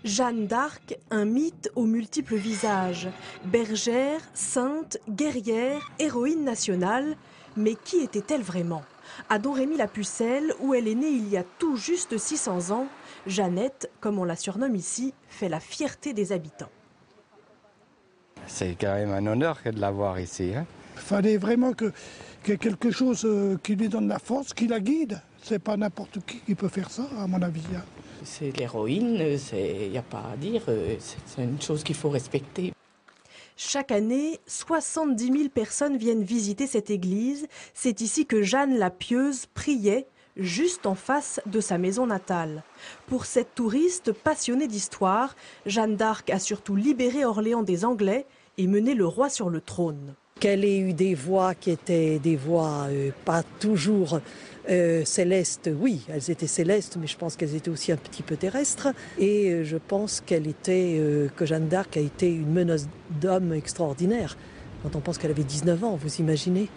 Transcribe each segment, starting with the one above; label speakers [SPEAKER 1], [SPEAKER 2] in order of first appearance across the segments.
[SPEAKER 1] Jeanne d'Arc, un mythe aux multiples visages. Bergère, sainte, guerrière, héroïne nationale. Mais qui était-elle vraiment? À Domrémy-la-Pucelle, où elle est née il y a tout juste 600 ans, Jeannette, comme on la surnomme ici, fait la fierté des habitants.
[SPEAKER 2] C'est quand même un honneur de l'avoir ici.
[SPEAKER 3] Il fallait vraiment qu'il y ait quelque chose qui lui donne la force, qui la guide. C'est pas n'importe qui peut faire ça, à mon avis.
[SPEAKER 4] C'est l'héroïne, il n'y a pas à dire, c'est une chose qu'il faut respecter.
[SPEAKER 1] Chaque année, 70 000 personnes viennent visiter cette église. C'est ici que Jeanne la Pieuse priait, juste en face de sa maison natale. Pour cette touriste passionnée d'histoire, Jeanne d'Arc a surtout libéré Orléans des Anglais et mené le roi sur le trône.
[SPEAKER 5] Qu'elle ait eu des voix qui étaient des voix pas toujours célestes, oui, elles étaient célestes, mais je pense qu'elles étaient aussi un petit peu terrestres. Et je pense que Jeanne d'Arc a été une meneuse d'hommes extraordinaire. Quand on pense qu'elle avait 19 ans, vous imaginez?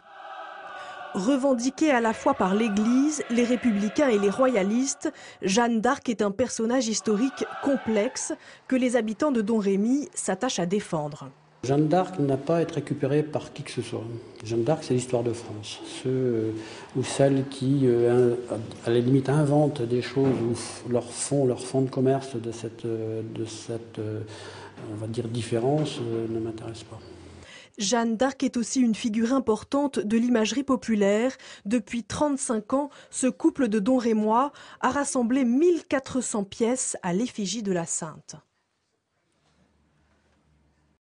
[SPEAKER 1] Revendiquée à la fois par l'Église, les républicains et les royalistes, Jeanne d'Arc est un personnage historique complexe que les habitants de Domrémy s'attachent à défendre.
[SPEAKER 6] Jeanne d'Arc n'a pas à être récupérée par qui que ce soit. Jeanne d'Arc, c'est l'histoire de France. Ceux ou celles qui, à la limite, inventent des choses ou leur font de commerce de cette on va dire, différence ne m'intéresse pas.
[SPEAKER 1] Jeanne d'Arc est aussi une figure importante de l'imagerie populaire. Depuis 35 ans, ce couple de Domrémois a rassemblé 1400 pièces à l'effigie de la Sainte.